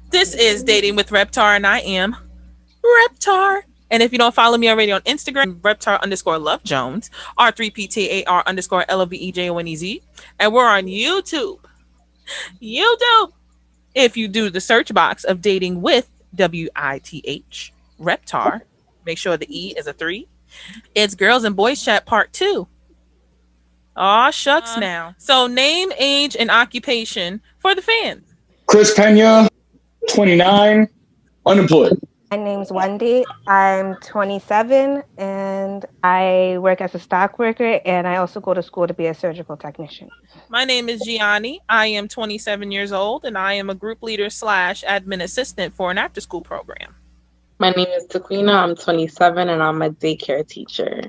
This is Dating with Reptar, and I am Reptar. And if you don't follow me already on Instagram, Reptar underscore Love Jones, R3PTAR underscore LOVEJONEZ. And we're on YouTube. YouTube. If you do the search box of Dating with WITH, Reptar, make sure the E is a 3. It's Girls and Boys Chat Part 2. Aw, shucks now. So name, age, and occupation for the fans. Chris Peña, 29, unemployed. My name's Wendy. I'm 27 and I work as a stock worker and I also go to school to be a surgical technician. My name is Gianni. I am 27 years old and I am a group leader / admin assistant for an after school program. My name is Taqueena. I'm 27 and I'm a daycare teacher.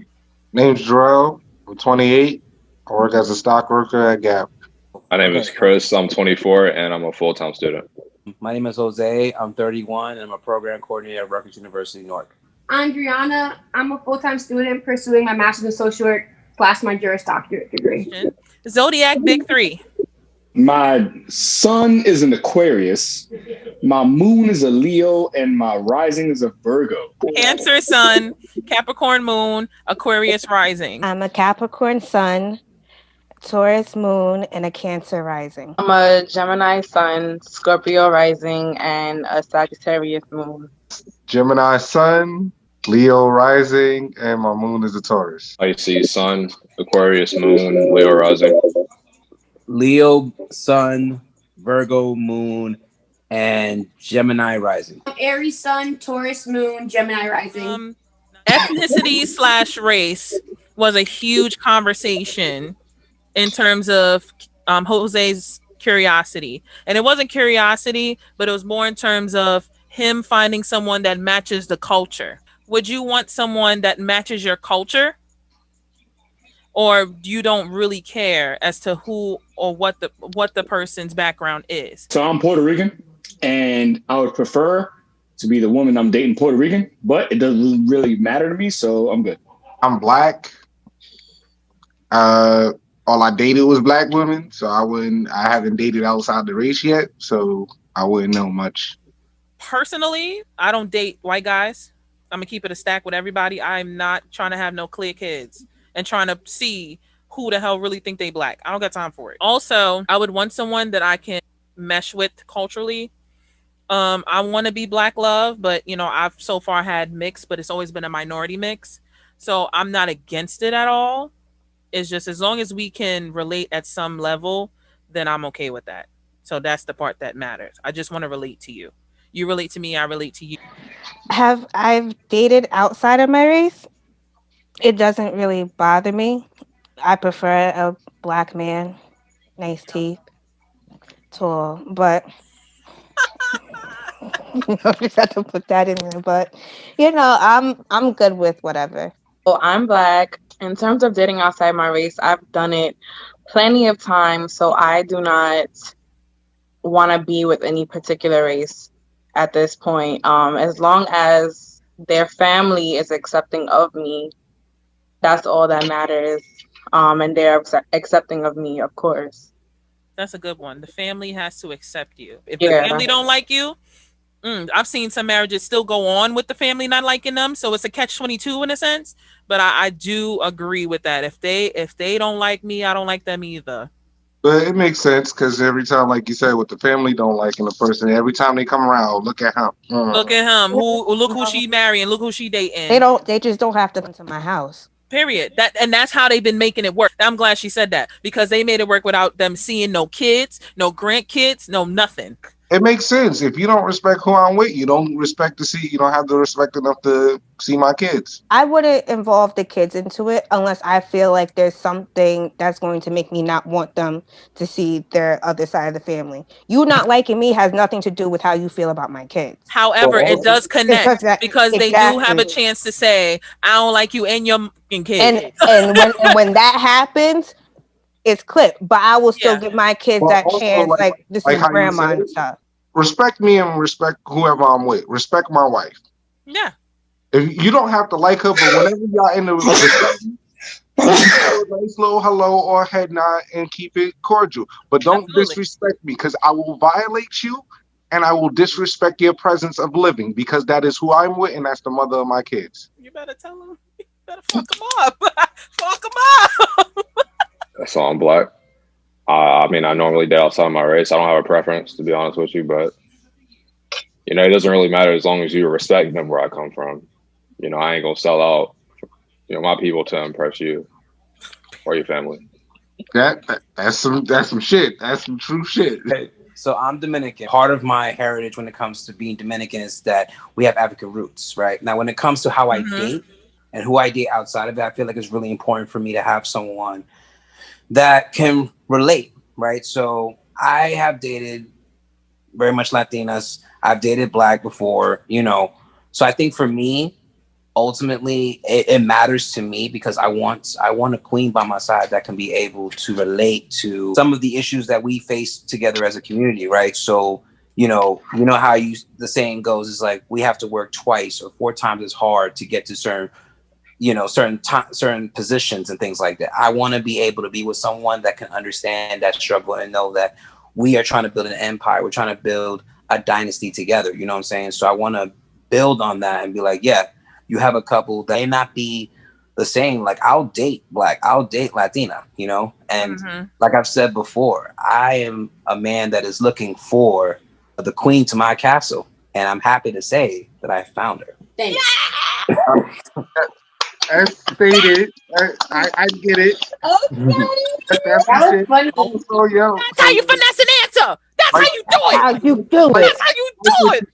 Name's Jerell. I'm 28. I work as a stock worker at Gap. My name is Chris. I'm 24 and I'm a full-time student. My name is Josè. I'm 31 and I'm a program coordinator at Rutgers University, Newark. Andriana. I'm a full-time student pursuing my master's in social work / my Juris Doctorate degree. Zodiac Big 3. My sun is an Aquarius. My moon is a Leo, and my rising is a Virgo. Cancer Sun, Capricorn Moon, Aquarius Rising. I'm a Capricorn Sun, Taurus Moon, and a Cancer Rising. I'm a Gemini Sun, Scorpio Rising, and a Sagittarius Moon. Gemini Sun, Leo Rising, and my moon is a Taurus. Pisces Sun, Aquarius Moon, Leo Rising. Leo Sun, Virgo Moon, and Gemini Rising. Aries Sun, Taurus Moon, Gemini Rising. Ethnicity / race was a huge conversation in terms of Jose's curiosity. And it wasn't curiosity, but it was more in terms of him finding someone that matches the culture. Would you want someone that matches your culture? Or you don't really care as to who or what the person's background is? So I'm Puerto Rican, and I would prefer to be the woman I'm dating Puerto Rican, but it doesn't really matter to me, so I'm good. I'm black. All I dated was black women, so I haven't dated outside the race yet, so I wouldn't know much. Personally, I don't date white guys. I'm gonna keep it a stack with everybody. I'm not trying to have no clear kids and trying to see who the hell really think they black. I don't got time for it. Also, I would want someone that I can mesh with culturally. I want to be black love, but I've so far had mix, but it's always been a minority mix. So I'm not against it at all. It's just as long as we can relate at some level, then I'm okay with that. So that's the part that matters. I just want to relate to you. You relate to me, I relate to you. I've dated outside of my race? It doesn't really bother me. I prefer a black man, nice teeth, tall, but just have to put that in there. But I'm good with whatever. Well, I'm black. In terms of dating outside my race, I've done it plenty of times, so I do not want to be with any particular race at this point. As long as their family is accepting of me, that's all that matters. And they're accepting of me, of course. That's a good one. The family has to accept you. If the family don't like you, I've seen some marriages still go on with the family not liking them, so it's a catch-22 in a sense. But I do agree with that. If they don't like me, I don't like them either. But it makes sense because every time, like you said, with the family don't liking the person, every time they come around, look at him. Look at him. Look who she marrying. Look who she dating. They just don't have to come to my house. Period. That's how they've been making it work. I'm glad she said that because they made it work without them seeing no kids, no grandkids, no nothing. It makes sense. If you don't respect who I'm with, you don't respect to see. You don't have the respect enough to see my kids. I wouldn't involve the kids into it unless I feel like there's something that's going to make me not want them to see their other side of the family. You not liking me has nothing to do with how you feel about my kids. However, it does connect because they do have a chance to say, "I don't like you and your kids." And when that happens, it's clipped. But I will still give my kids that chance. Like this is grandma and stuff. Respect me and respect whoever I'm with. Respect my wife. Yeah. If you don't have to like her, but whenever y'all in the relationship, a nice little hello or head nod and keep it cordial. But don't disrespect me because I will violate you and I will disrespect your presence of living because that is who I'm with and that's the mother of my kids. You better tell him. You better fuck him up. Fuck him up. That's all I'm black. I mean, I normally date outside my race. I don't have a preference, to be honest with you, but it doesn't really matter as long as you respect them where I come from. I ain't gonna sell out, my people to impress you or your family. That's some shit. That's some true shit. So I'm Dominican. Part of my heritage when it comes to being Dominican is that we have African roots, right? Now, when it comes to how I date and who I date outside of it, I feel like it's really important for me to have someone that can relate, right? So I have dated very much Latinas. I've dated Black before, So I think for me, ultimately, it matters to me because I want a queen by my side that can be able to relate to some of the issues that we face together as a community, right? So, how the saying goes is like we have to work twice or 4 times as hard to get to certain positions and things like that. I want to be able to be with someone that can understand that struggle and know that we are trying to build an empire. We're trying to build a dynasty together. You know what I'm saying? So I want to build on that and be like, yeah, you have a couple that may not be the same. Like I'll date Black, I'll date Latina, and like I've said before, I am a man that is looking for the queen to my castle. And I'm happy to say that I found her. Thanks. As stated, I get it. Okay. That's That was funny. Also, yo, That's how you finesse an answer. That's how you do it. How you do it? That's how you do it.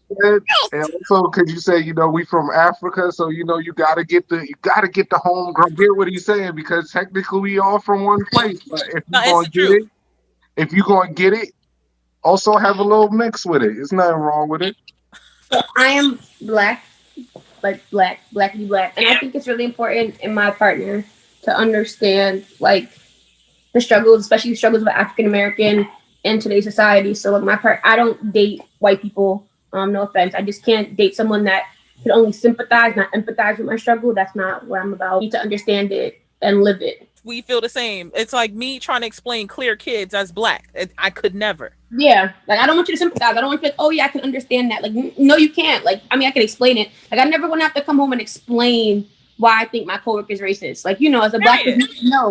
And also, could you say, we from Africa, so you gotta get the homegrown. Get what he's saying because technically we all from one place. But if you gonna get it, also have a little mix with it. There's nothing wrong with it. So I am Black, like blackity black, and I think it's really important in my partner to understand like the struggles, especially the struggles of African American in today's society. So like I don't date white people. No offense, I just can't date someone that can only sympathize, not empathize with my struggle. That's not what I'm about. I need to understand it and live it. We feel the same. It's like me trying to explain clear kids as Black. I could never. Yeah, like I don't want you to sympathize. I don't want you to be like, oh yeah, I can understand that. Like, no, you can't. Like, I mean, I can explain it. Like, I never want to have to come home and explain why I think my coworker is racist. Like, as a Black person,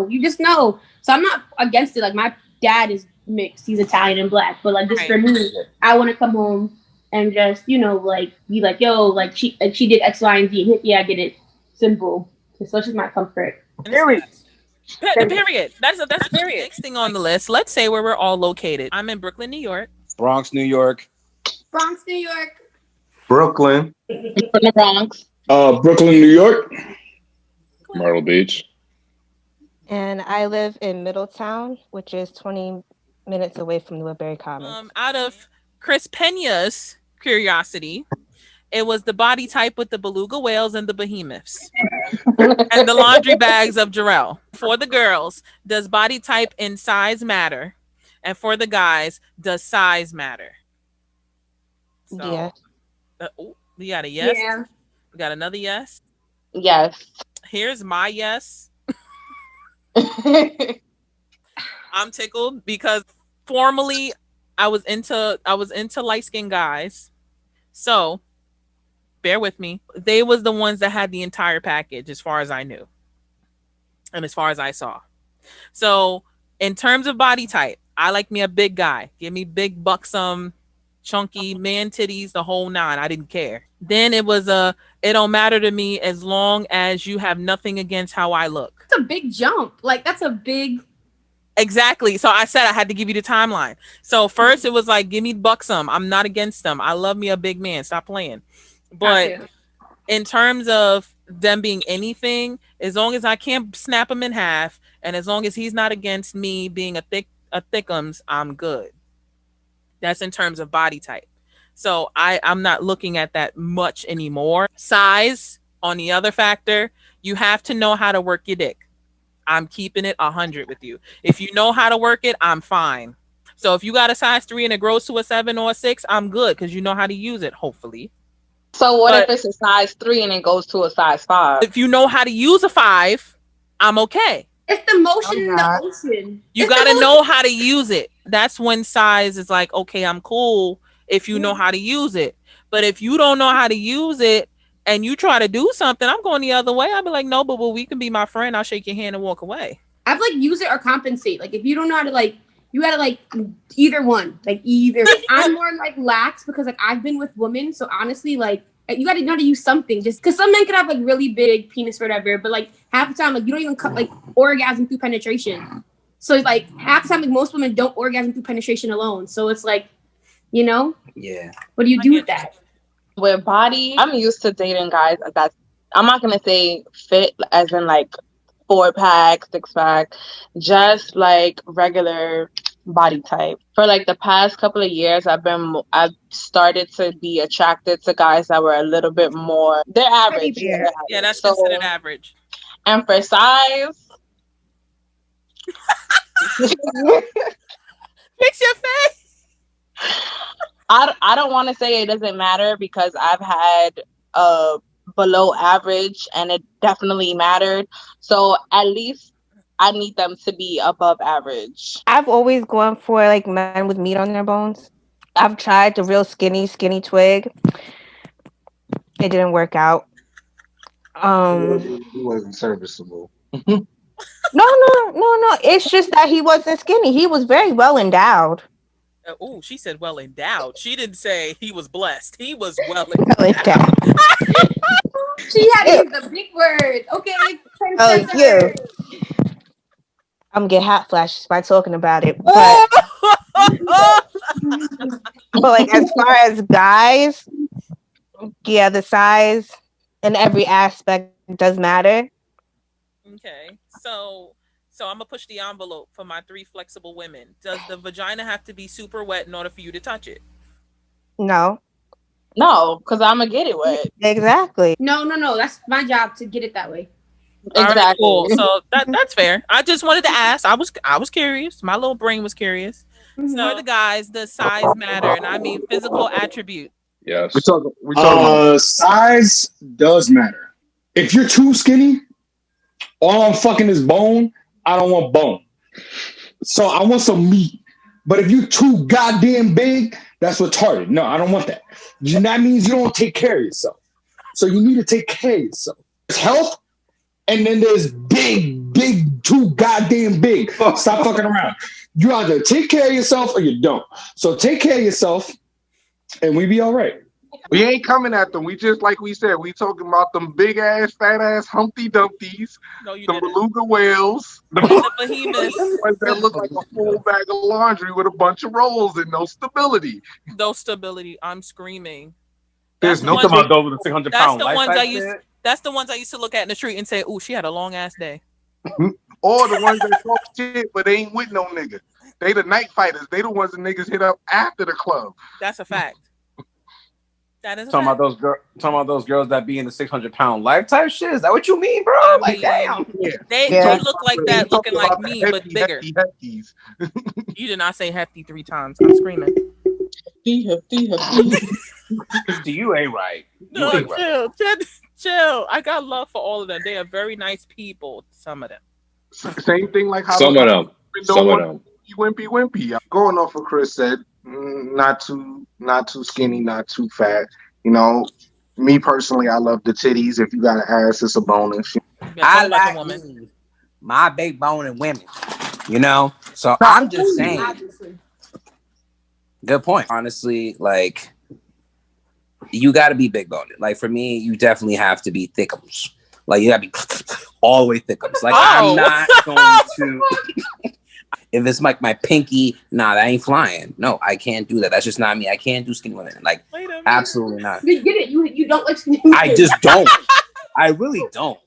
you just know. So I'm not against it. Like, my dad is mixed. He's Italian and Black. But like, just for me, I want to come home and just, like, be like, yo, like she did X, Y, and Z. Yeah, I get it. Simple. So it's just my comfort. Period. That's a period. Next thing on the list. Let's say where we're all located. I'm in Brooklyn, New York. Bronx, New York. Bronx, New York. Brooklyn. From the Bronx. Brooklyn, New York. Myrtle Beach. And I live in Middletown, which is 20 minutes away from Woodbury Commons. Out of Chris Peña's curiosity, it was the body type with the beluga whales and the behemoths. And the laundry bags of Jerell. For the girls, does body type and size matter? And for the guys, does size matter? So, Yeah. We got a yes. Yeah. We got another yes. Yes. Here's my yes. I'm tickled because formerly I was into light-skinned guys. So bear with me. They was the ones that had the entire package as far as I knew. And as far as I saw. So in terms of body type, I like me a big guy. Give me big, buxom, chunky man titties, the whole 9. I didn't care. Then it don't matter to me as long as you have nothing against how I look. That's a big jump. Like that's a big. Exactly. So I said I had to give you the timeline. So first it was like, give me buxom. I'm not against them. I love me a big man. Stop playing. But in terms of them being anything, as long as I can't snap him in half, and as long as he's not against me being a thickums, I'm good. That's in terms of body type. So I'm not looking at that much anymore. Size, on the other factor, you have to know how to work your dick. I'm keeping it 100 with you. If you know how to work it, I'm fine. So if you got a size 3 and it grows to a 7 or a 6, I'm good because you know how to use it, hopefully. So what if it's a size 3 and it goes to a size 5? If you know how to use a 5, I'm okay. It's the motion in the ocean. You got to know how to use it. That's when size is like, okay, I'm cool. if you know how to use it. But if you don't know how to use it and you try to do something, I'm going the other way. I'll be like, no, but we can be my friend. I'll shake your hand and walk away. I've like use it or compensate. Like if you don't know how to like, you gotta like either one. Like either I'm more like lax because like I've been with women. So honestly, like you gotta know how to use something. Just because some men can have like really big penis or whatever, but like half the time like you don't even like orgasm through penetration. So like half the time like most women don't orgasm through penetration alone. So it's like, you know, yeah. What do you do with that? With body, I'm used to dating guys that's I'm not gonna say fit as in like 4-pack, 6-pack, just like regular body type. For like the past couple of years, I've started to be attracted to guys that were a little bit more. They're average. Yeah, that's considered average. And for size, fix your face. I don't want to say it doesn't matter because I've had below average and it definitely mattered. So at least I need them to be above average. I've always gone for like men with meat on their bones. I've tried the real skinny twig. It didn't work out. He wasn't serviceable. No. It's just that he wasn't skinny. He was very well endowed. Oh, she said well endowed. She didn't say he was blessed. He was well endowed. She had to use the big word. Okay. Oh, you. I'm gonna get hot flashes by talking about it. But, but like as far as guys, yeah, the size and every aspect does matter. Okay. So I'm gonna push the envelope for my 3 flexible women. Does the vagina have to be super wet in order for you to touch it? No, because I'm gonna get it wet. Exactly. No. That's my job to get it that way. Exactly. Right, cool. So that's fair. I just wanted to ask. I was curious. My little brain was curious. Mm-hmm. So the guys, the size matter, and I mean physical attribute. Yes. We talking size does matter. If you're too skinny, all I'm fucking is bone. I don't want bone. So I want some meat. But if you're too goddamn big, that's retarded. No, I don't want that. That means you don't take care of yourself. So you need to take care of yourself. It's health. And then there's big, too goddamn big. Stop fucking around. You either take care of yourself or you don't. So take care of yourself, and we be all right. We ain't coming at them. We just like we said. We talking about them big ass, fat ass Humpty Dumpties, the beluga whales, the behemoths that look like a full bag of laundry with a bunch of rolls and no stability. No stability. I'm screaming. There's no talking about those with the 600-pound life. That's the ones I used to look at in the street and say, "Ooh, she had a long ass day." Or the ones that talk shit, but they ain't with no nigga. They the night fighters. They the ones that niggas hit up after the club. That's a fact. That is talking about those girls that be in the 600-pound life type shit. Is that what you mean, bro? Like, damn. Yeah. They look like that, looking like me, but bigger. You did not say hefty 3 times. I'm screaming. Hefty. You ain't right. Chill. I got love for all of them. They are very nice people. Some of them. Same thing like how some of them. Wimpy. I'm going off what Chris said. Not too skinny, not too fat. You know, me personally, I love the titties. If you got an ass, it's a bonus. I like my big bone and women. You know, so I'm just saying. Good point. Honestly, like. You got to be big boned. Like for me, you definitely have to be thickums. Like you got to be all the way thickums. Like I'm not going to. If it's like my pinky, nah, that ain't flying. No, I can't do that. That's just not me. I can't do skinny women. Like absolutely not. You get it. You don't like skinny women. I just don't. I really don't.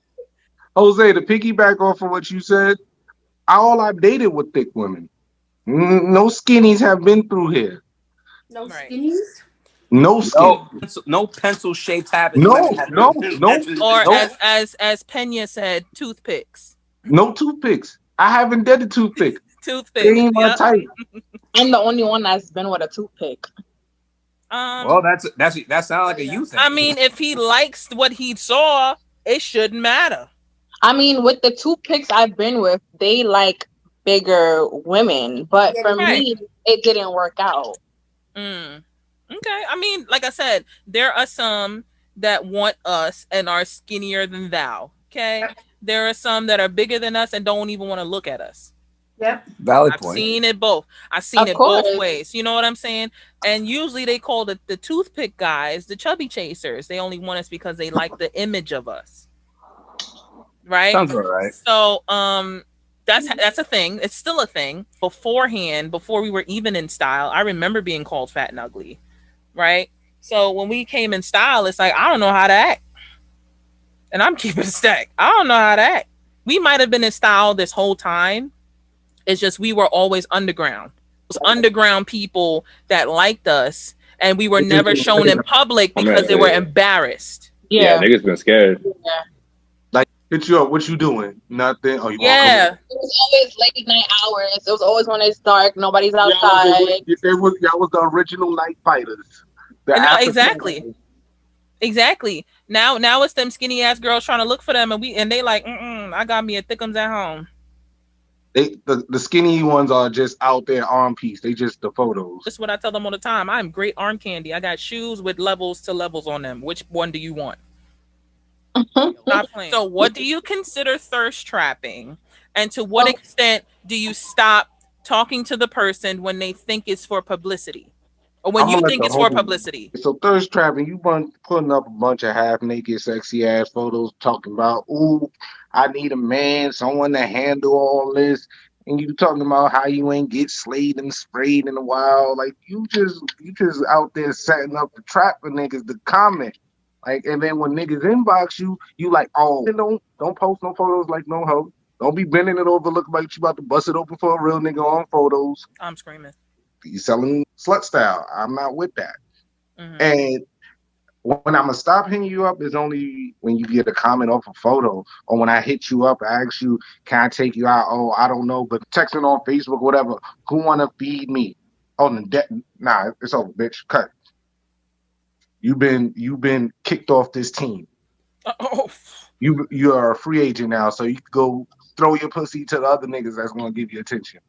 Jose, to piggyback off of what you said, all I've dated with thick women. No skinnies have been through here. No skinnies. No skin. No pencil shaped habits. No. Or as Peña said, toothpicks. No toothpicks. I haven't did a toothpick. Toothpick. They ain't my type. I'm the only one that's been with a toothpick. Well, that sounds like a you thing. I mean, if he likes what he saw, it shouldn't matter. I mean, with the toothpicks I've been with, they like bigger women, but for me, it didn't work out. Okay. I mean, like I said, there are some that want us and are skinnier than thou. Okay. There are some that are bigger than us and don't even want to look at us. Yep. Valid I've point. seen it both. I've seen Of it both course. ways. You know what I'm saying? And usually they call the toothpick guys the chubby chasers. They only want us because they like the image of us. Right? Sounds all right. So that's a thing. It's still a thing. Beforehand, before we were even in style, I remember being called fat and ugly. Right? So when we came in style, it's like I don't know how to act. And I'm keeping it stacked. I don't know how to act. We might have been in style this whole time. It's just we were always underground. It was underground people that liked us, and we were never shown in public because they were embarrassed. Yeah, Yeah. niggas been scared. Like, hit you up. What you doing? Nothing. Oh, you want to Yeah, It was always late night hours. It was always when it's dark. Nobody's come? outside. Y'all was the original night fighters. The no, after exactly. Now it's them skinny ass girls trying to look for them, and they like, I got me a thickums at home. the skinny ones are just out there arm piece. They just the photos. This is what I tell them all the time. I'm great arm candy. I got shoes with levels to levels on them. Which one do you want? Stop playing. So, what do you consider thirst trapping, and to what extent do you stop talking to the person when they think it's for publicity, or when you think it's for publicity? So thirst trapping, you putting up a bunch of half naked, sexy ass photos, talking about, ooh, I need a man, someone to handle all this, and you talking about how you ain't get slayed and sprayed in a while. Like you just out there setting up the trap for niggas to comment. Like, and then when niggas inbox you, you like, oh, don't post no photos like no hoe. Don't be bending it over looking like you about to bust it open for a real nigga on photos. I'm screaming. You selling slut style. I'm not with that. Mhm. And when I'm gonna stop hitting you up is only when you get a comment off a photo, or when I hit you up, I ask you, can I take you out? Oh, I don't know, but texting on Facebook, whatever. Who wanna feed me? Oh, nah, it's over, bitch. Cut. You've been kicked off this team. Oh, You are a free agent now, so you can go throw your pussy to the other niggas that's gonna give you attention.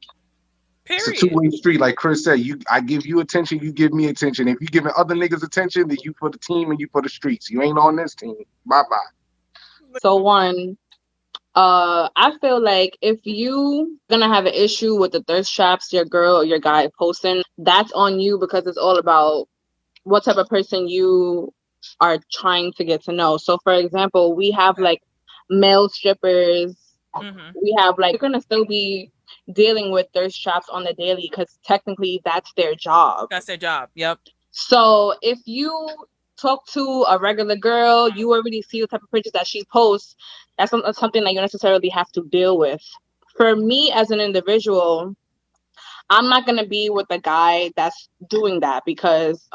It's a period. two-way street, like Chris said. I give you attention, you give me attention. If you giving other niggas attention, then you for the team and you for the streets. You ain't on this team. Bye bye. So one, I feel like if you gonna have an issue with the thirst traps your girl or your guy posting, that's on you because it's all about what type of person you are trying to get to know. So for example, we have like male strippers. Mhm. We have like you're gonna still be dealing with thirst traps on the daily because technically that's their job. That's their job. Yep. So if you talk to a regular girl, you already see the type of pictures that she posts. That's not something that you necessarily have to deal with. For me as an individual, I'm not gonna be with a guy that's doing that because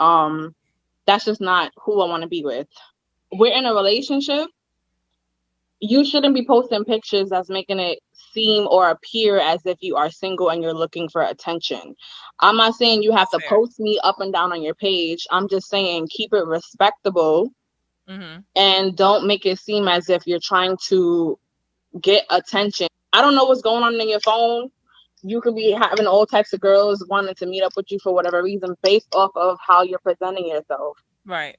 that's just not who I want to be with. We're in a relationship. You shouldn't be posting pictures that's making it seem or appear as if you are single and you're looking for attention. I'm not saying you have to post me up and down on your page. I'm just saying keep it respectable and don't make it seem as if you're trying to get attention. I don't know what's going on in your phone. You could be having all types of girls wanting to meet up with you for whatever reason based off of how you're presenting yourself. Right.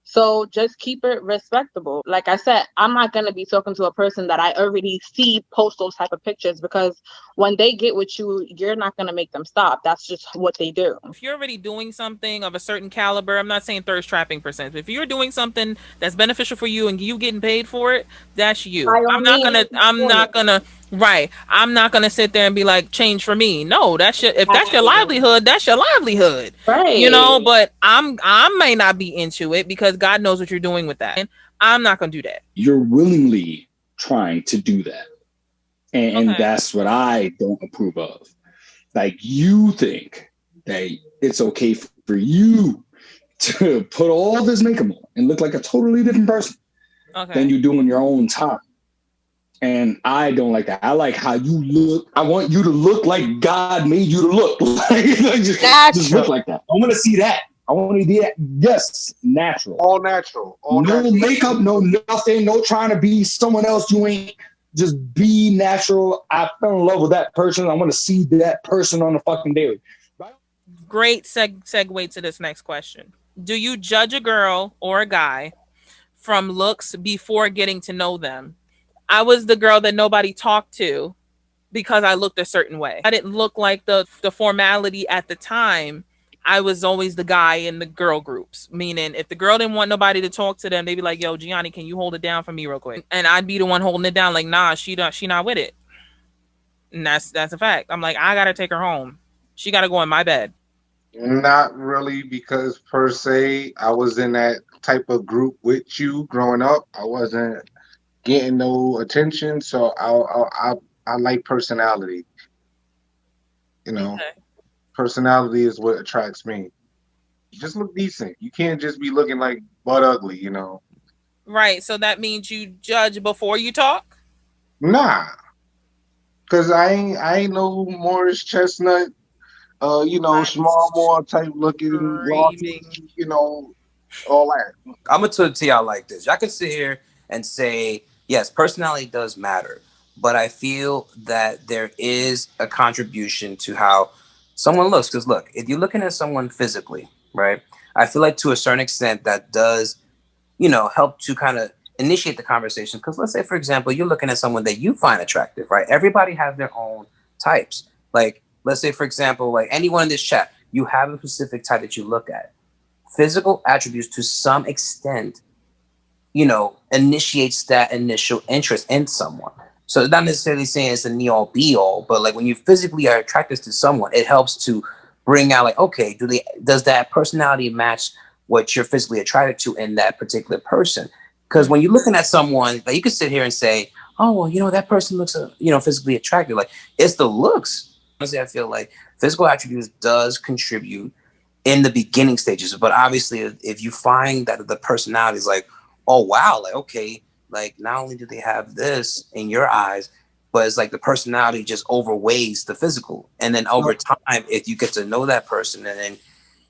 So just keep it respectable. Like I said, I'm not going to be talking to a person that I already see post those type of pictures because when they get with you, you're not going to make them stop. That's just what they do. If you're already doing something of a certain caliber, I'm not saying thirst trapping percent, but if you're doing something that's beneficial for you and you getting paid for it, that's you. I'm not gonna right. I'm not gonna sit there and be like, change for me. No, if that's your livelihood, that's your livelihood. Right. You know, but I may not be into it because God knows what you're doing with that. And I'm not gonna do that. You're willingly trying to do that. And that's what I don't approve of. Like, you think that it's okay for you to put all this makeup on and look like a totally different person than you do in your own time. And I don't like that. I like how you look. I want you to look like God made you to look. just look like that. I want to see that. I want to see that. Yes, natural. All natural. No makeup, no nothing, no trying to be someone else you ain't. Just be natural. I fell in love with that person. I want to see that person on the fucking daily. Great segue to this next question. Do you judge a girl or a guy from looks before getting to know them? I was the girl that nobody talked to because I looked a certain way. I didn't look like the formality at the time. I was always the guy in the girl groups. Meaning, if the girl didn't want nobody to talk to them, they'd be like, "Yo, Gianni, can you hold it down for me real quick?" And I'd be the one holding it down. Like, nah, she not with it. And that's a fact. I'm like, I gotta take her home. She gotta go in my bed. Not really, because per se, I was in that type of group with you growing up. I wasn't getting no attention, so I like personality. You know, Okay. personality is what attracts me. Just look decent. You can't just be looking like butt ugly. Right. So that means you judge before you talk. Nah, cause I ain't no Morris Chestnut. I'm small more type looking, raw screaming. all that. I'm gonna tell y'all like this. Y'all can sit here and say, yes, personality does matter, but I feel that there is a contribution to how someone looks. Because look, if you're looking at someone physically, right? I feel like to a certain extent that does, help to kind of initiate the conversation. Because let's say, for example, you're looking at someone that you find attractive, right? Everybody has their own types. Like, let's say, for example, like anyone in this chat, you have a specific type that you look at. Physical attributes to some extent, initiates that initial interest in someone. So not necessarily saying it's a knee all be all, but like when you physically are attracted to someone, it helps to bring out like, okay, does that personality match what you're physically attracted to in that particular person? Because when you're looking at someone, like you could sit here and say, oh well, that person looks physically attractive. Like it's the looks. Honestly, I feel like physical attributes does contribute in the beginning stages, but obviously if you find that the personality is like, oh wow, like okay, like not only do they have this in your eyes, but it's like the personality just overweighs the physical. And then over time, if you get to know that person and then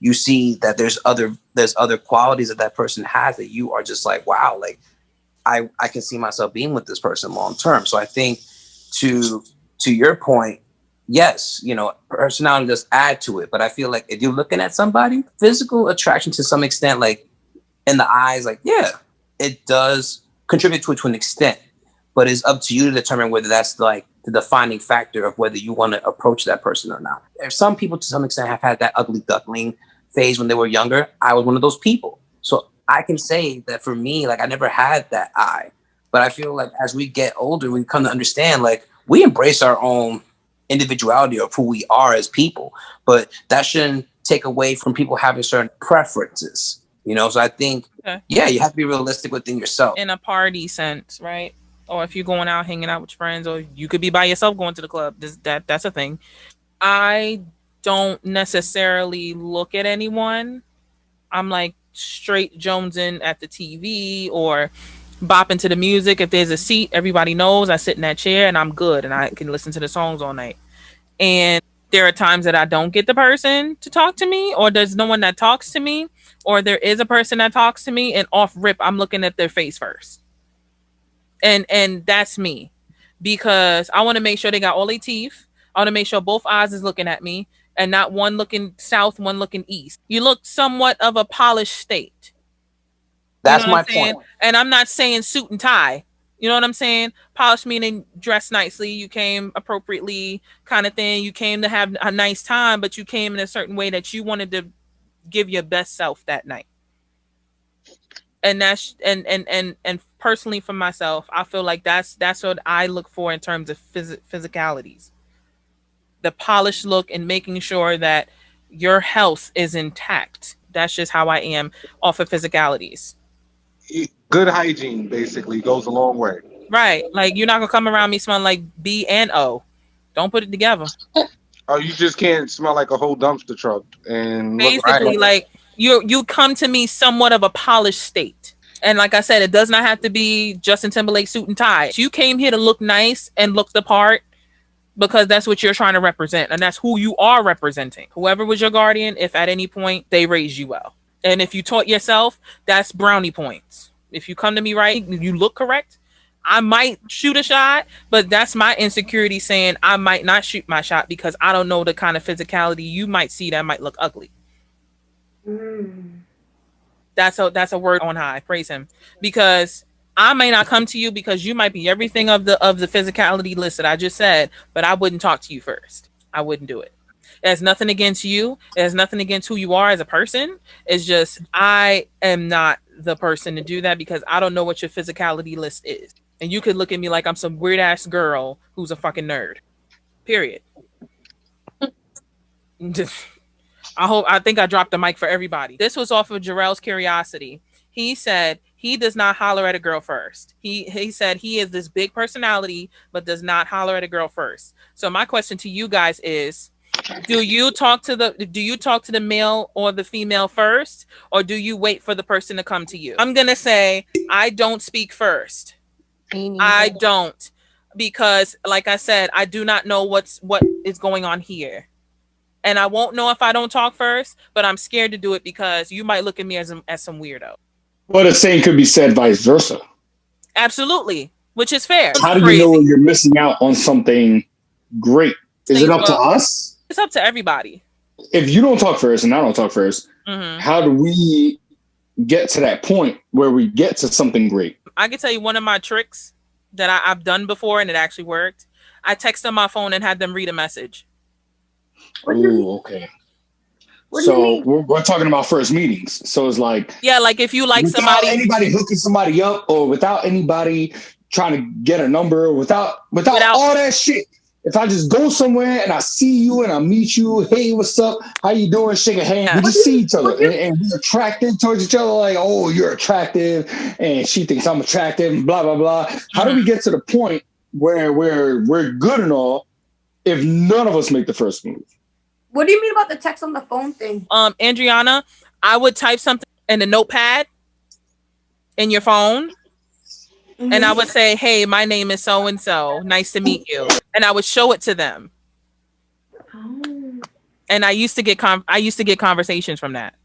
you see that there's other qualities that person has, that you are just like, wow, like I can see myself being with this person long term. So I think to your point, yes, personality does add to it. But I feel like if you're looking at somebody, physical attraction to some extent, like in the eyes, like, yeah, it does contribute to it to an extent. But it's up to you to determine whether that's like the defining factor of whether you want to approach that person or not. There's some people to some extent have had that ugly duckling phase when they were younger. I was one of those people. So I can say that for me, like I never had that eye. But I feel like as we get older, we come to understand like we embrace our own individuality of who we are as people. But that shouldn't take away from people having certain preferences. So I think, yeah, you have to be realistic within yourself. In a party sense, right? Or if you're going out hanging out with your friends, or you could be by yourself going to the club. That's a thing. I don't necessarily look at anyone. I'm like straight jonesing at the TV or bopping to the music. If there's a seat, everybody knows I sit in that chair and I'm good and I can listen to the songs all night. And there are times that I don't get the person to talk to me, or there's no one that talks to me, or there is a person that talks to me, and off rip, I'm looking at their face first. And that's me, because I want to make sure they got all their teeth. I want to make sure both eyes is looking at me and not one looking south, one looking east. You look somewhat of a polished state. That's my point. And I'm not saying suit and tie. You know what I'm saying? Polished meaning dress nicely. You came appropriately, kind of thing. You came to have a nice time, but you came in a certain way that you wanted to give your best self that night. And that's and personally for myself, I feel like that's what I look for in terms of physicalities. The polished look and making sure that your health is intact. That's just how I am off of physicalities. Good hygiene basically goes a long way. Right. Like you're not gonna come around me smelling like B and O. Don't put it together. Oh, you just can't smell like a whole dumpster truck and basically look like you come to me somewhat of a polished state. And like I said, it does not have to be Justin Timberlake suit and tie. You came here to look nice and look the part because that's what you're trying to represent, and that's who you are representing. Whoever was your guardian, if at any point they raised you well, and if you taught yourself, that's brownie points. If you come to me right, you look correct, I might shoot a shot, but that's my insecurity saying I might not shoot my shot because I don't know the kind of physicality you might see that might look ugly. That's a word on high. Praise him. Because I may not come to you because you might be everything of the physicality list that I just said, but I wouldn't talk to you first. I wouldn't do it. It has nothing against you. It has nothing against who you are as a person. It's just I am not the person to do that because I don't know what your physicality list is. And you could look at me like I'm some weird ass girl who's a fucking nerd. Period. I think I dropped the mic for everybody. This was off of Jerell's curiosity. He said he does not holler at a girl first. He said he is this big personality, but does not holler at a girl first. So my question to you guys is, do you talk to the male or the female first, or do you wait for the person to come to you? I'm gonna say I don't speak first. I don't, because like I said, I do not know what is going on here. And I won't know if I don't talk first, but I'm scared to do it because you might look at me as some weirdo. Well, the same could be said vice versa. Absolutely, which is fair. How do you know you're missing out on something great? Is it up to us? It's up to everybody. If you don't talk first and I don't talk 1st, how do we get to that point where we get to something great? I can tell you one of my tricks that I've done before and it actually worked. I text on my phone and had them read a message. Oh, okay. So we're talking about first meetings. So it's like, yeah, like if you like without somebody, anybody hooking somebody up, or without anybody trying to get a number, without all that shit. If I just go somewhere and I see you and I meet you, hey, what's up? How you doing? Shake a hand. We just see each other and we're attracted towards each other. Like, oh, you're attractive, and she thinks I'm attractive, and blah blah blah. How do we get to the point where we're good and all if none of us make the first move? What do you mean about the text on the phone thing? Andriana, I would type something in a notepad in your phone. And I would say, hey, my name is so-and-so. Nice to meet you. And I would show it to them. And I used to get conversations from that.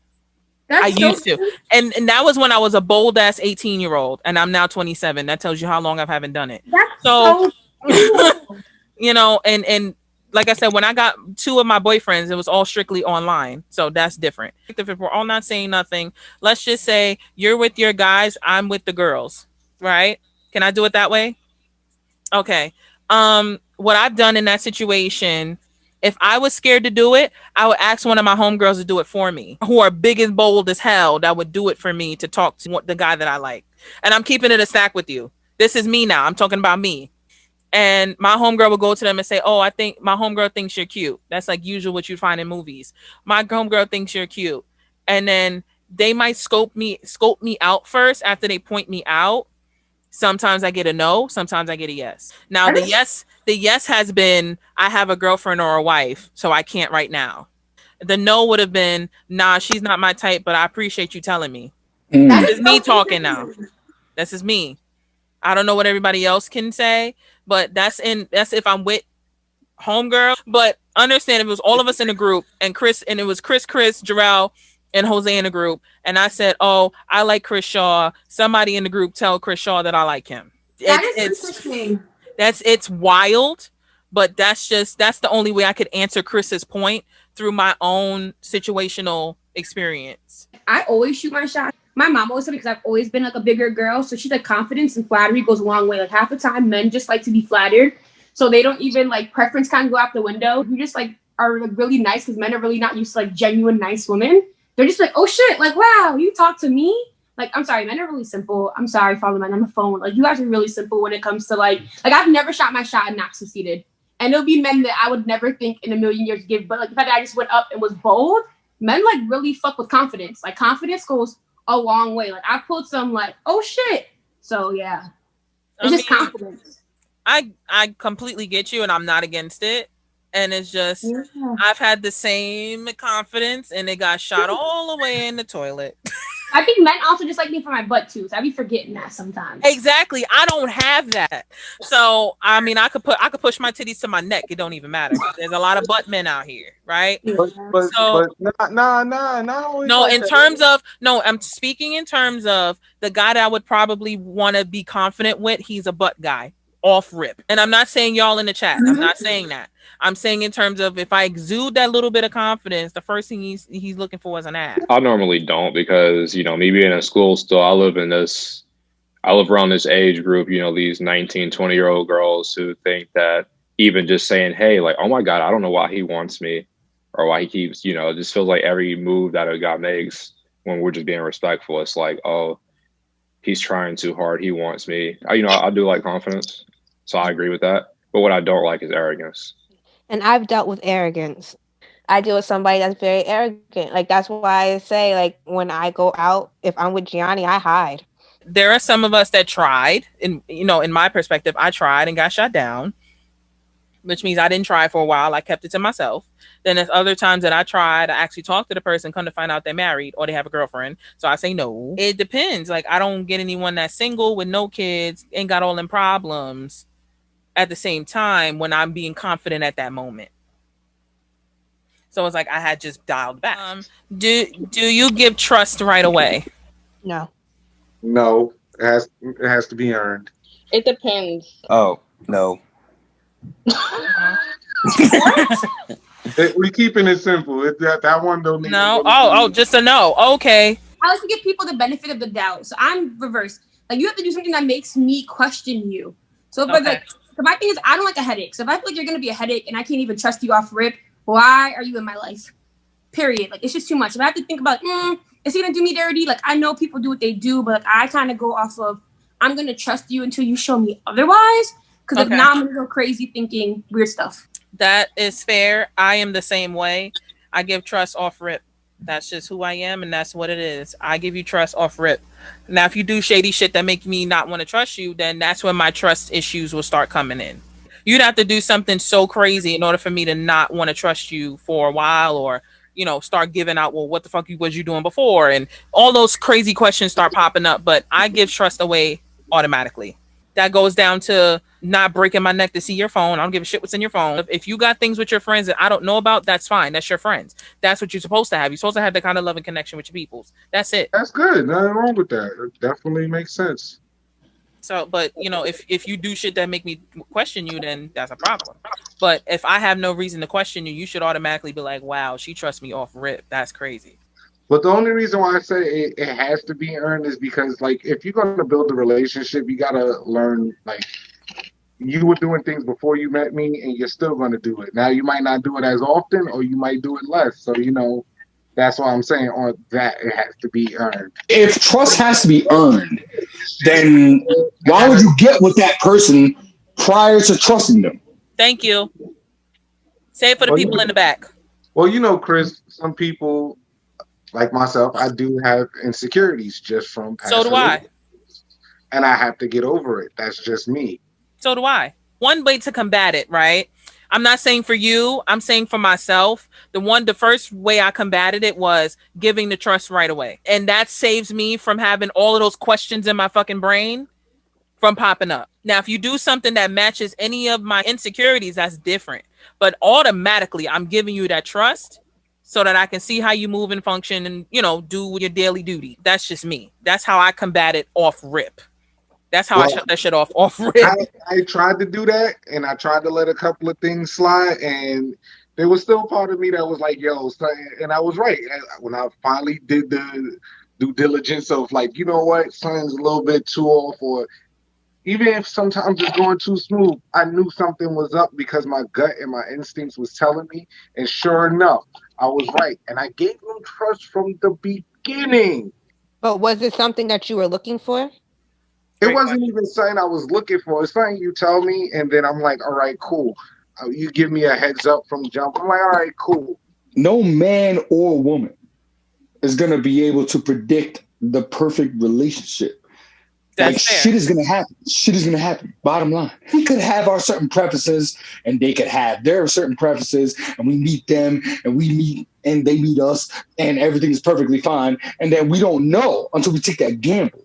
I used to. And that was when I was a bold ass 18-year-old. And I'm now 27. That tells you how long I haven't done it. That's so cool. You know, and like I said, when I got 2 of my boyfriends, it was all strictly online. So that's different. If we're all not saying nothing, let's just say you're with your guys, I'm with the girls. Right? Can I do it that way? Okay. What I've done in that situation, if I was scared to do it, I would ask one of my homegirls to do it for me, who are big and bold as hell, that would do it for me to talk to the guy that I like. And I'm keeping it a stack with you. This is me now. I'm talking about me. And my homegirl would go to them and say, oh, I think my homegirl thinks you're cute. That's like usual what you find in movies. My homegirl thinks you're cute. And then they might scope me out first after they point me out. Sometimes I get a no, sometimes I get a yes. Now the yes has been, I have a girlfriend or a wife, so I can't right now. The no would have been, nah, she's not my type, but I appreciate you telling me. This is me talking now. This is me. I don't know what everybody else can say, but that's if I'm with homegirl. But understand, if it was all of us in a group and it was Chris, Jerell, and Josè in the group, and I said, oh, I like Chris Shaw. Somebody in the group tell Chris Shaw that I like him. It's interesting. It's wild, but that's the only way I could answer Chris's point through my own situational experience. I always shoot my shot. My mom always said, because I've always been like a bigger girl, so she's like, confidence and flattery goes a long way. Like half the time men just like to be flattered, so they don't even like, preference kind of go out the window. You just like are like really nice, because men are really not used to like genuine nice women. They're just like, oh shit, like, wow, you talk to me? Like, I'm sorry, men are really simple. I'm sorry for all the men on the phone. Like, you guys are really simple when it comes to like I've never shot my shot and not succeeded. And it'll be men that I would never think in a million years give. But like the fact that I just went up and was bold, men like really fuck with confidence. Like confidence goes a long way. Like I pulled some like, oh shit. So yeah. It's just confidence. I completely get you, and I'm not against it. And it's just, I've had the same confidence and it got shot all the way in the toilet. I think men also just like me for my butt too, so I be forgetting that sometimes. Exactly. I don't have that. So I mean, I could push my titties to my neck. It don't even matter. There's a lot of butt men out here, right? So not always no, like in that. terms of no, I'm speaking in terms of the guy that I would probably want to be confident with. He's a butt guy, off rip. And I'm not saying y'all in the chat. I'm not saying that. I'm saying in terms of if I exude that little bit of confidence, the first thing he's looking for is an ass. I normally don't because, you know, me being in school still, I live around this age group, you know, these 19, 20-year-old girls who think that even just saying, hey, like, oh my God, I don't know why he wants me or why he keeps, you know, it just feels like every move that a guy makes when we're just being respectful, it's like, oh, he's trying too hard. He wants me. I do like confidence. So I agree with that. But what I don't like is arrogance. And I've dealt with arrogance. I deal with somebody that's very arrogant. Like, that's why I say, like, when I go out, if I'm with Gianni, I hide. There are some of us that tried, and in my perspective, I tried and got shot down, which means I didn't try for a while. I kept it to myself. Then there's other times that I tried, I actually talked to the person, come to find out they're married or they have a girlfriend. So I say no. It depends. Like, I don't get anyone that's single with no kids, ain't got all them problems at the same time when I'm being confident at that moment. So it's like I had just dialed back. Do you give trust right away? No. No, it has to be earned. It depends. Oh, no. We keeping it simple. That one don't need no. Oh, just a no. Okay. I like to give people the benefit of the doubt. So I'm reverse. Like, you have to do something that makes me question you. So my thing is, I don't like a headache. So if I feel like you're gonna be a headache and I can't even trust you off rip, why are you in my life? Period. Like, it's just too much. If I have to think about, is he gonna do me dirty? Like, I know people do what they do, but like, I kind of go off of, I'm gonna trust you until you show me otherwise. Because now I'm gonna go crazy thinking weird stuff. That is fair. I am the same way. I give trust off rip. That's just who I am, and that's what it is. I give you trust off rip. Now, if you do shady shit that make me not want to trust you, then that's when my trust issues will start coming in. You'd have to do something so crazy in order for me to not want to trust you for a while, or start giving out, well, what the fuck was you doing before, and all those crazy questions start popping up. But I give trust away automatically. That goes down to not breaking my neck to see your phone. I don't give a shit what's in your phone. If you got things with your friends that I don't know about, that's fine. That's your friends. That's what you're supposed to have. You're supposed to have that kind of love and connection with your peoples. That's it. That's good. Nothing wrong with that. It definitely makes sense. So, but if you do shit that make me question you, then that's a problem. But if I have no reason to question you, you should automatically be like, wow, she trusts me off rip. That's crazy. But the only reason why I say it has to be earned is because, like, if you're going to build a relationship, you got to learn, like, you were doing things before you met me and you're still going to do it. Now, you might not do it as often or you might do it less. So, that's why I'm saying on that it has to be earned. If trust has to be earned, then why would you get with that person prior to trusting them? Thank you. Say it for the people in the back. Well, Chris, some people, like myself, I do have insecurities just from past. So do I. And I have to get over it. That's just me. So do I. One way to combat it, right? I'm not saying for you. I'm saying for myself. The first way I combated it was giving the trust right away. And that saves me from having all of those questions in my fucking brain from popping up. Now, if you do something that matches any of my insecurities, that's different. But automatically, I'm giving you that trust so that I can see how you move and function and, do your daily duty. That's just me. That's how I combat it off rip. That's how I shut that shit off rip. I tried to do that, and I tried to let a couple of things slide, and there was still part of me that was like, yo, and I was right. When I finally did the due diligence of, like, you know what, something's a little bit too off, or even if sometimes it's going too smooth, I knew something was up because my gut and my instincts was telling me, and sure enough, I was right. And I gave them trust from the beginning. But was it something that you were looking for? It wasn't even something I was looking for. It's something you tell me, and then I'm like, all right, cool. You give me a heads up from jump. I'm like, all right, cool. No man or woman is going to be able to predict the perfect relationship. That's fair. Shit is going to happen. Shit is going to happen. Bottom line. We could have our certain preferences, and they could have their certain preferences, and we meet them, and we meet and they meet us and everything is perfectly fine. And then we don't know until we take that gamble.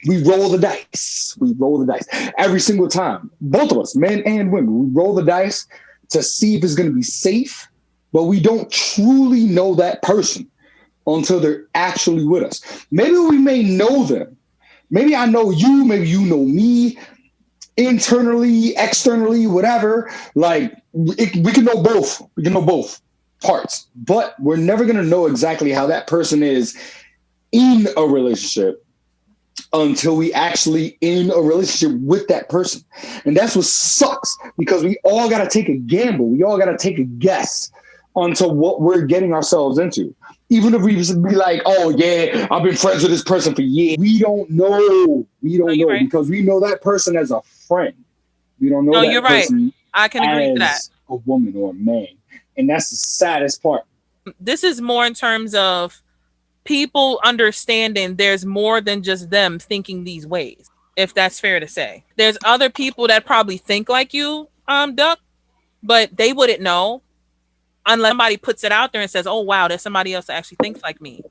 We roll the dice. We roll the dice every single time. Both of us, men and women, we roll the dice to see if it's going to be safe, but we don't truly know that person until they're actually with us. Maybe we may know them. Maybe I know you, maybe you know me, internally, externally, whatever. Like we can know both. We can know both parts, but we're never going to know exactly how that person is in a relationship until we actually in a relationship with that person. And that's what sucks, because we all got to take a gamble. We all got to take a guess onto what we're getting ourselves into. Even if we just be like, oh yeah, I've been friends with this person for years. We don't know. We don't know right. Because we know that person as a friend. We don't know that person right. I can agree to that. A woman or a man. And that's the saddest part. This is more in terms of people understanding there's more than just them thinking these ways, if that's fair to say. There's other people that probably think like you, Duck, but they wouldn't know unless somebody puts it out there and says, oh, wow, there's somebody else that actually thinks like me.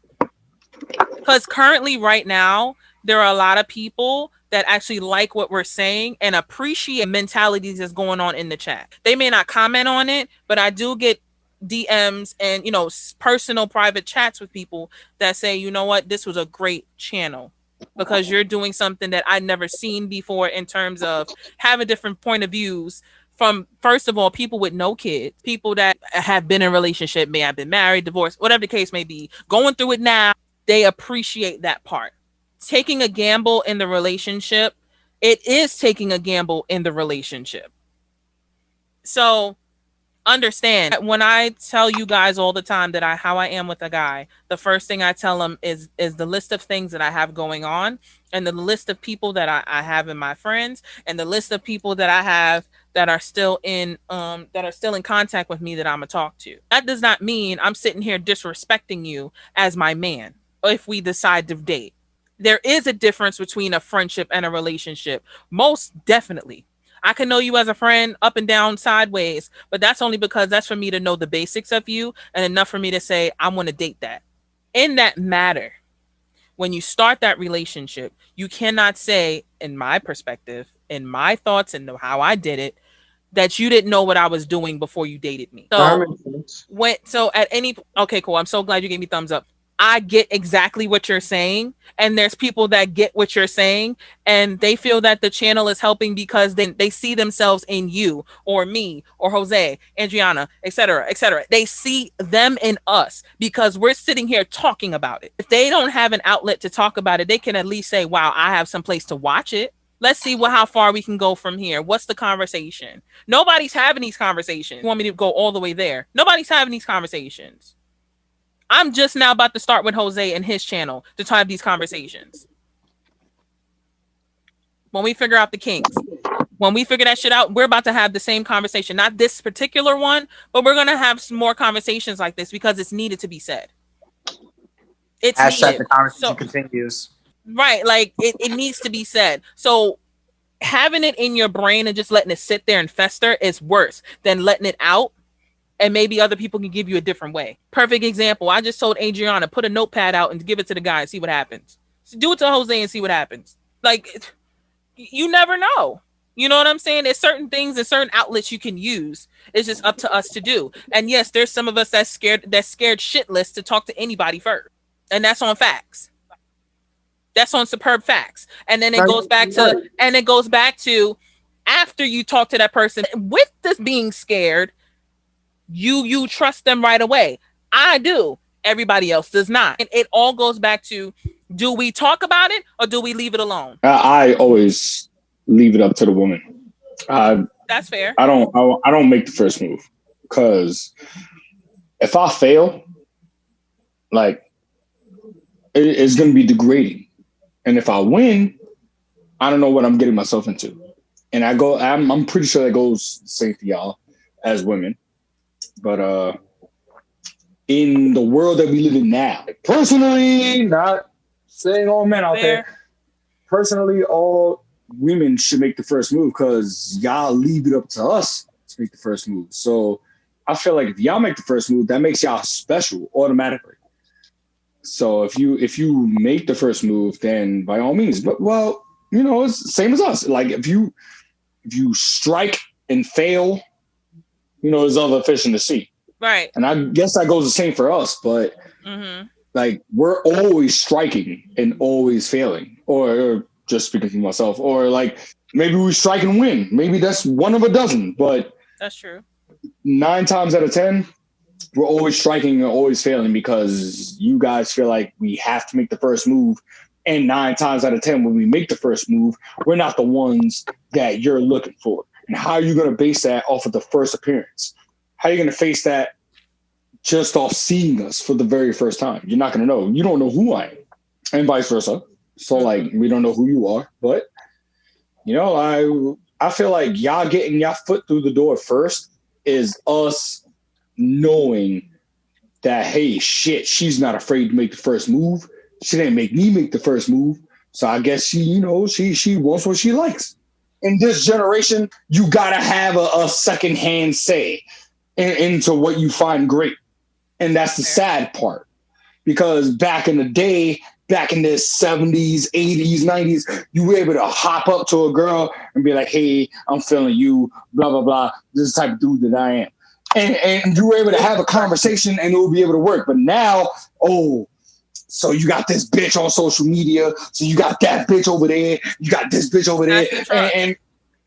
Because currently, right now, there are a lot of people that actually like what we're saying and appreciate mentalities that's going on in the chat. They may not comment on it, but I do get DMs and, you know, personal private chats with people that say, you know what, this was a great channel because you're doing something that I'd never seen before in terms of having different point of views from, first of all, people with no kids, people that have been in a relationship, may have been married, divorced, whatever the case may be, going through it now. They appreciate that part. Taking a gamble in the relationship, it is taking a gamble in the relationship. So understand that when I tell you guys all the time that how I am with a guy, the first thing I tell them is the list of things that I have going on, and the list of people that I have in my friends, and the list of people that I have that are still in contact with me that I'm gonna talk to. That does not mean I'm sitting here disrespecting you as my man if we decide to date. There is a difference between a friendship and a relationship. Most definitely. I can know you as a friend up and down sideways, but that's only because that's for me to know the basics of you and enough for me to say, I want to date that. In that matter, when you start that relationship, you cannot say, in my perspective, in my thoughts and how I did it, that you didn't know what I was doing before you dated me. So okay, cool. I'm so glad you gave me thumbs up. I get exactly what you're saying. And there's people that get what you're saying and they feel that the channel is helping because they see themselves in you or me or Josè, Andriana, etc., etc. They see them in us because we're sitting here talking about it. If they don't have an outlet to talk about it, they can at least say, wow, I have some place to watch it. Let's see how far we can go from here. What's the conversation? Nobody's having these conversations. You want me to go all the way there? Nobody's having these conversations. I'm just now about to start with Josè and his channel to have these conversations. When we figure out the kinks, when we figure that shit out, we're about to have the same conversation. Not this particular one, but we're going to have some more conversations like this because it's needed to be said. It's needed. The conversation continues. Right. Like it needs to be said. So having it in your brain and just letting it sit there and fester is worse than letting it out. And maybe other people can give you a different way. Perfect example. I just told Andriana, put a notepad out and give it to the guy and see what happens. So do it to Josè and see what happens. Like, you never know. You know what I'm saying? There's certain things and certain outlets you can use. It's just up to us to do. And yes, there's some of us that's scared shitless to talk to anybody first. And that's on facts. That's on superb facts. And then it goes back to after you talk to that person with this being scared, you trust them right away. I do. Everybody else does not. And it all goes back to, do we talk about it or do we leave it alone? I always leave it up to the woman. That's fair. I don't make the first move because if I fail, like it's going to be degrading. And if I win, I don't know what I'm getting myself into. And I'm pretty sure that goes the same for y'all as women. But in the world that we live in now, personally, not saying all men out there, personally, all women should make the first move because y'all leave it up to us to make the first move. So I feel like if y'all make the first move, that makes y'all special automatically. So if you make the first move, then by all means. But well, it's the same as us. Like if you strike and fail, there's other fish in the sea. Right. And I guess that goes the same for us, but like we're always striking and always failing. Or just speaking for myself, or like maybe we strike and win. Maybe that's one of a dozen, but that's true. 9 times out of 10, we're always striking and always failing because you guys feel like we have to make the first move. And 9 times out of 10, when we make the first move, we're not the ones that you're looking for. And how are you going to base that off of the first appearance? How are you going to face that just off seeing us for the very first time? You're not going to know. You don't know who I am, and vice versa. So like, we don't know who you are, but I feel like y'all getting y'all foot through the door first is us knowing that, hey, shit, she's not afraid to make the first move. She didn't make me make the first move. So I guess she wants what she likes. In this generation, you got to have a secondhand say into what you find great. And that's the sad part. Because back in the day, back in the 70s, 80s, 90s, you were able to hop up to a girl and be like, hey, I'm feeling you, blah, blah, blah. This is the type of dude that I am. And you were able to have a conversation and it will be able to work. But now, so you got this bitch on social media. So you got that bitch over there. You got this bitch over there.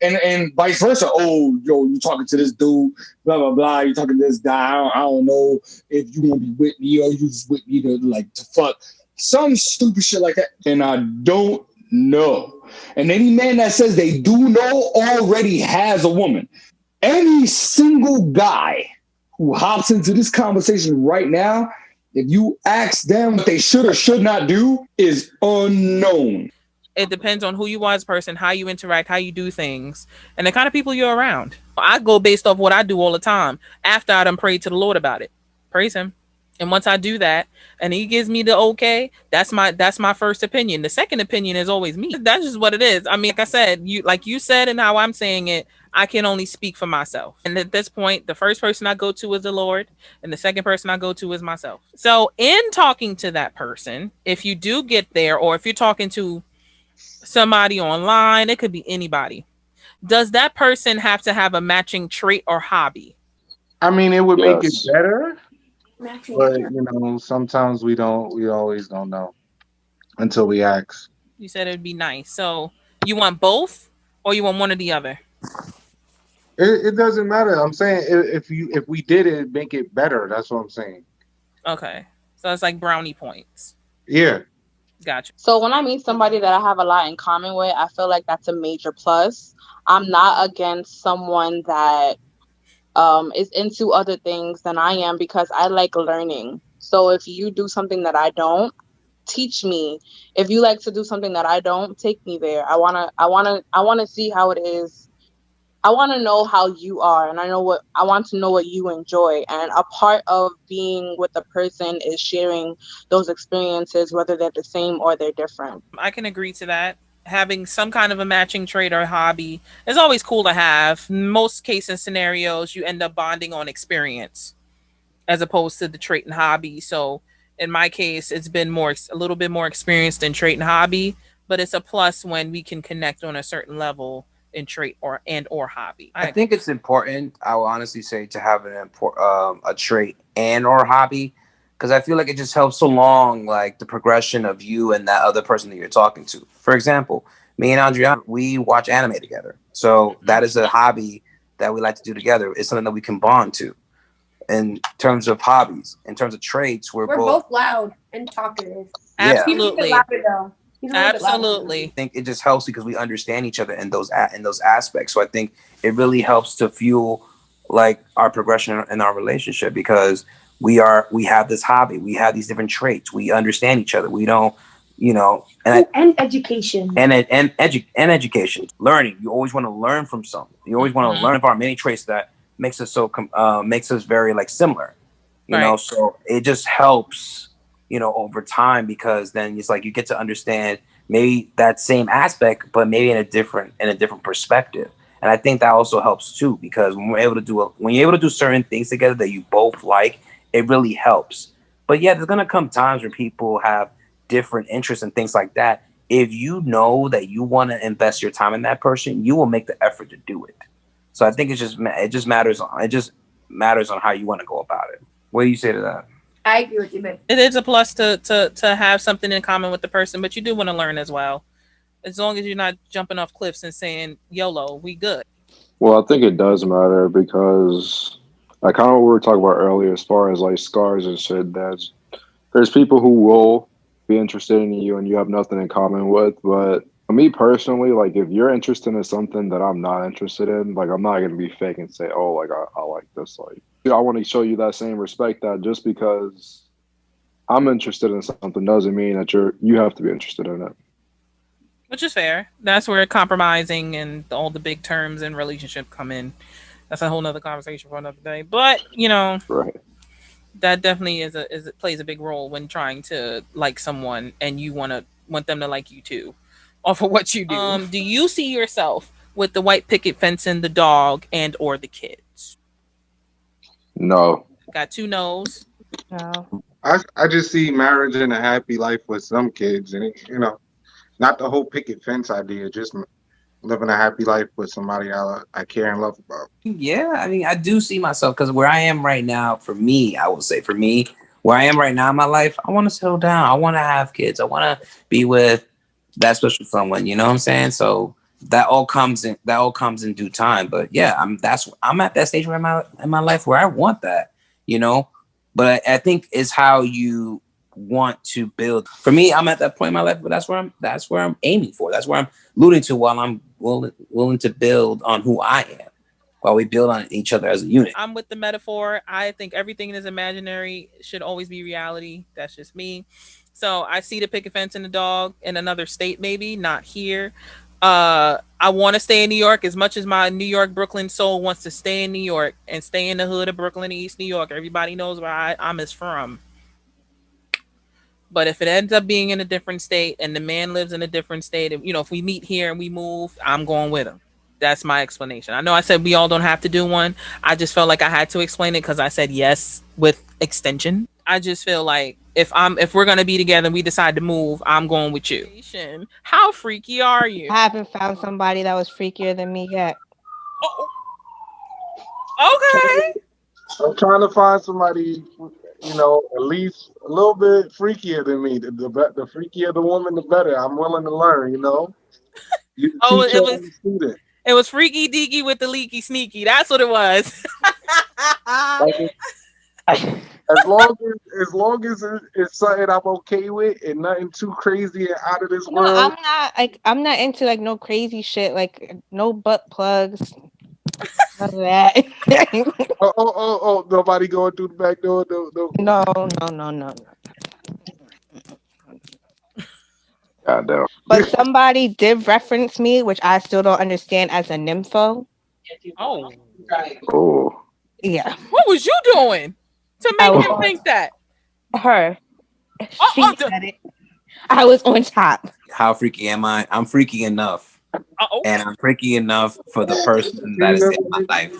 And vice versa. Oh, yo, you talking to this dude, blah, blah, blah. You talking to this guy. I don't know if you want to be with me or you just with me to fuck. Some stupid shit like that. And I don't know. And any man that says they do know already has a woman. Any single guy who hops into this conversation right now, if you ask them what they should or should not do, is unknown. It depends on who you are as a person, how you interact, how you do things, and the kind of people you're around. I go based off what I do all the time after I done prayed to the Lord about it. Praise him. And once I do that and he gives me the okay, that's my first opinion. The second opinion is always me. That's just what it is. I mean, like I said, you said, and how I'm saying it, I can only speak for myself. And at this point, the first person I go to is the Lord, and the second person I go to is myself. So in talking to that person, if you do get there, or if you're talking to somebody online, it could be anybody. Does that person have to have a matching trait or hobby? I mean, it would make it Yes. better, but sometimes we always don't know until we ask. You said it'd be nice. So you want both, or you want one or the other? It doesn't matter. I'm saying if we did it, make it better. That's what I'm saying. Okay. So it's like brownie points. Yeah. Gotcha. So when I meet somebody that I have a lot in common with, I feel like that's a major plus. I'm not against someone that is into other things than I am, because I like learning. So if you do something that I don't, teach me. If you like to do something that I don't, take me there. I wanna see how it is. I want to know how you are, and I want to know what you enjoy. And a part of being with a person is sharing those experiences, whether they're the same or they're different. I can agree to that. Having some kind of a matching trait or hobby is always cool to have. Most case and scenarios, you end up bonding on experience as opposed to the trait and hobby. So in my case, it's been a little bit more experience than trait and hobby, but it's a plus when we can connect on a certain level in trait or hobby. I think it's important, I will honestly say, to have a trait and or hobby, because I feel like it just helps along like the progression of you and that other person that you're talking to. For example, me and Andriana, we watch anime together. So that is a hobby that we like to do together. It's something that we can bond to. In terms of hobbies, in terms of traits, we're both loud and talkative. Absolutely. Absolutely. I think it just helps because we understand each other in those aspects. So I think it really helps to fuel like our progression in our relationship, because we have this hobby, we have these different traits, we understand each other. We don't, and education and education, learning. You always want to learn from something. You always want to learn of our many traits that makes us makes us very like similar, you know. So it just helps, over time, because then it's like you get to understand maybe that same aspect, but maybe in a different perspective. And I think that also helps too, because when when you're able to do certain things together that you both like, it really helps. But yeah, there's gonna come times where people have different interests and things like that. If you know that you want to invest your time in that person, you will make the effort to do it. So I think it just matters on how you want to go about it. What do you say to that? I agree with you, man. It is a plus to have something in common with the person, but you do want to learn as well. As long as you're not jumping off cliffs and saying YOLO, we good. Well, I think it does matter because I kind of what we were talking about earlier, as far as like scars and shit. There's people who will be interested in you and you have nothing in common with. But for me personally, like if you're interested in something that I'm not interested in, like I'm not gonna be fake and say, oh, like I like this. Like I want to show you that same respect. That just because I'm interested in something doesn't mean that you have to be interested in it. Which is fair. That's where compromising and all the big terms in relationship come in. That's a whole nother conversation for another day. But Right. that definitely it plays a big role when trying to like someone and you want them to like you too, off of what you do. Do you see yourself with the white picket fence and the dog and or the kids? No. Got two no's. No. I just see marriage and a happy life with some kids, and not the whole picket fence idea. Just living a happy life with somebody I care and love about. Yeah, I mean, I do see myself because where I am right now, for me, I would say for me, where I am right now in my life, I want to settle down. I want to have kids. I want to be with that special someone. You know what I'm saying? So that all comes in due time. But yeah, I'm at that stage where in my life where I want that. You know, but I think it's how you want to build. For me, I'm at that point in my life, but that's where I'm aiming for. That's where I'm alluding to while I'm willing to build on who I am while we build on each other as a unit. I'm with the metaphor. I think everything is imaginary should always be reality. That's just me. So I see the picket fence and the dog in another state, maybe not here. I want to stay in New York as much as my New York Brooklyn soul wants to stay in New York and stay in the hood of Brooklyn, East New York. Everybody knows where I'm is from. But if it ends up being in a different state and the man lives in a different state, and if we meet here and we move, I'm going with him. That's my explanation. I know I said we all don't have to do one. I just felt like I had to explain it because I said yes with extension. I just feel like if we're gonna be together and we decide to move, I'm going with you. How freaky are you? I haven't found somebody that was freakier than me yet. Oh. Okay. I'm trying to find somebody, at least a little bit freakier than me. The freakier the woman, the better. I'm willing to learn. It was freaky deaky with the leaky sneaky. That's what it was. As long as it's something I'm okay with and nothing too crazy and out of this world. I'm not into like no crazy shit, like no butt plugs. None of that. Nobody going through the back door. No. Goddamn. But somebody did reference me, which I still don't understand, as a nympho. Oh. Yeah. What was you doing to make him think that? Her. She said it. I was on top. How freaky am I? I'm freaky enough. And I'm freaky enough for the person that is in my life.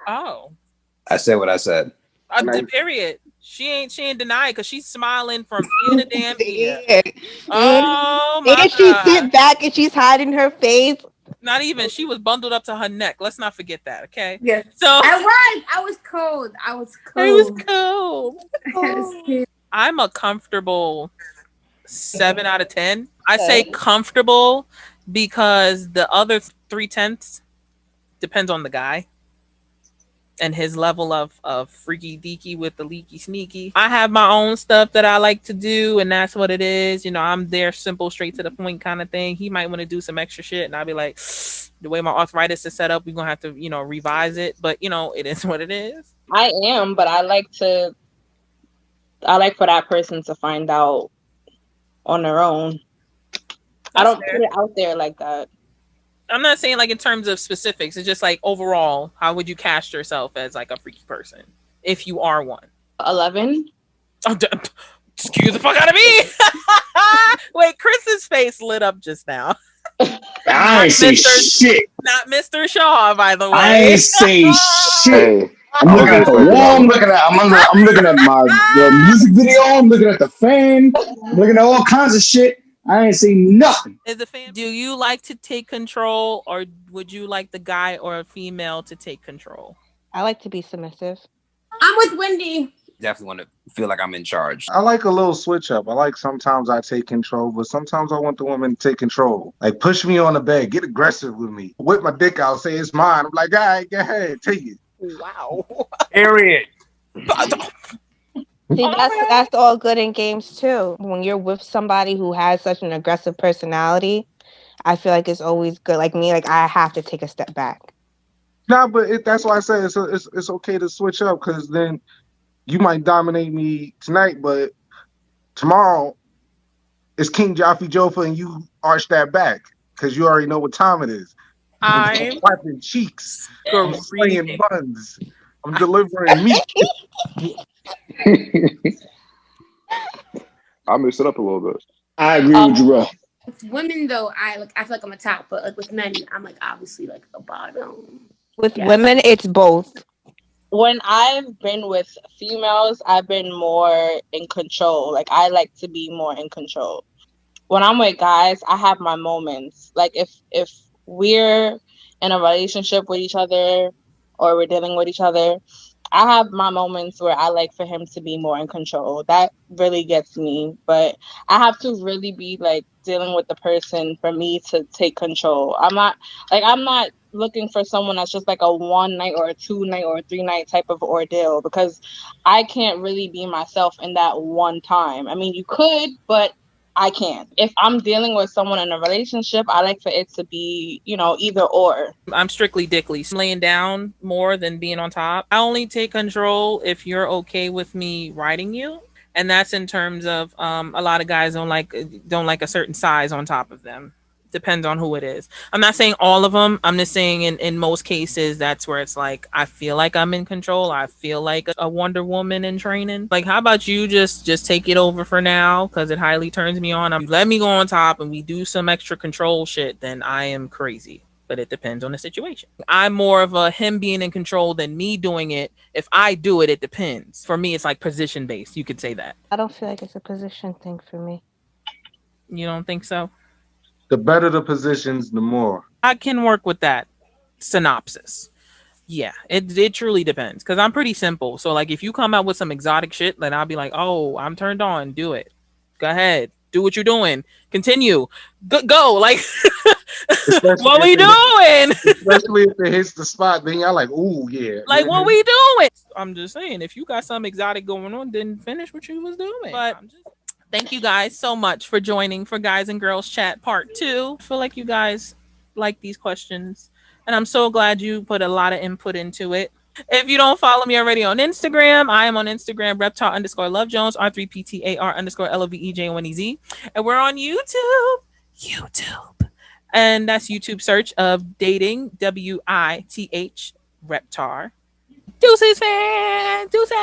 Oh. I said what I said. Period. She ain't denying because she's smiling from ear to damn ear. Yeah. Oh my and she sit back and she's hiding her face. Not even. She was bundled up to her neck. Let's not forget that, okay? Yes. So I was cold. It was cold. I'm a comfortable 7 out of 10. I say comfortable because the other 3/10 depends on the guy and his level of freaky deaky with the leaky sneaky. I have my own stuff that I like to do, and that's what it is. I'm there, simple, straight to the point kind of thing. He might want to do some extra shit, and I'll be like, the way my arthritis is set up, we're gonna have to, revise it. But it is what it is. I am, but I like for that person to find out on their own. I don't put it out there like that. I'm not saying like in terms of specifics. It's just like overall, how would you cast yourself as like a freaky person if you are one? 11. Oh, excuse the fuck out of me. Wait, Chris's face lit up just now. I ain't say shit. Not Mr. Shaw, by the way. I ain't say shit. Hey, I'm looking at the wall. I'm looking at the music video. I'm looking at the fan. I'm looking at all kinds of shit. I ain't say nothing. Is the fan? Do you like to take control, or would you like the guy or a female to take control? I like to be submissive. I'm with Wendy. Definitely want to feel like I'm in charge. I like a little switch up. I like sometimes I take control, but sometimes I want the woman to take control. Like push me on the bed, get aggressive with me, whip my dick out, say it's mine. I'm like, all right, go ahead, take it. Wow. Period. See, that's all good in games too. When you're with somebody who has such an aggressive personality, I feel like it's always good. Like me, like I have to take a step back. Nah, but that's why I say it's okay to switch up, because then you might dominate me tonight, but tomorrow it's King Jaffe Jofa and you arch that back because you already know what time it is. I'm wiping cheeks. I'm spraying buns. I'm delivering meat. I'll mix it up a little bit. I agree with you, bro. With women though, I feel like I'm a top, but like with men, I'm like obviously like a bottom. With women, it's both. When I've been with females, I've been more in control. Like I like to be more in control. When I'm with guys, I have my moments. Like if we're in a relationship with each other or we're dealing with each other, I have my moments where I like for him to be more in control. That really gets me. But I have to really be like dealing with the person for me to take control. I'm not looking for someone that's just like a 1 night or a 2 night or a 3 night type of ordeal, because I can't really be myself in that one time. I mean, you could, but I can't. If I'm dealing with someone in a relationship, I like for it to be, either or. I'm strictly dickly. Laying down more than being on top. I only take control if you're okay with me riding you. And that's in terms of a lot of guys don't like a certain size on top of them. Depends on who it is. I'm not saying all of them. I'm just saying in most cases, that's where it's like, I feel like I'm in control. I feel like a Wonder Woman in training. Like, how about you just take it over for now? Because it highly turns me on. Let me go on top and we do some extra control shit, then I am crazy. But it depends on the situation. I'm more of a him being in control than me doing it. If I do it, it depends. For me, it's like position based. You could say that. I don't feel like it's a position thing for me. You don't think so? The better the positions, the more. I can work with that synopsis. Yeah, it truly depends, because I'm pretty simple. So like if you come out with some exotic shit, then I'll be like, oh, I'm turned on. Do it. Go ahead. Do what you're doing. Continue. Go. Like, what we doing? Especially if it hits the spot, then y'all like, ooh, yeah. Like, what we doing? I'm just saying, if you got some exotic going on, then finish what you was doing. But thank you guys so much for joining for Guys and Girls Chat Part 2. I feel like you guys like these questions, and I'm so glad you put a lot of input into it. If you don't follow me already on Instagram, I am on Instagram, reptar_lovejones, R3PTA_LOVEJ1EZ. And we're on YouTube. And that's YouTube search of Dating, WITH, Reptar. Deuces, fan. Deuces.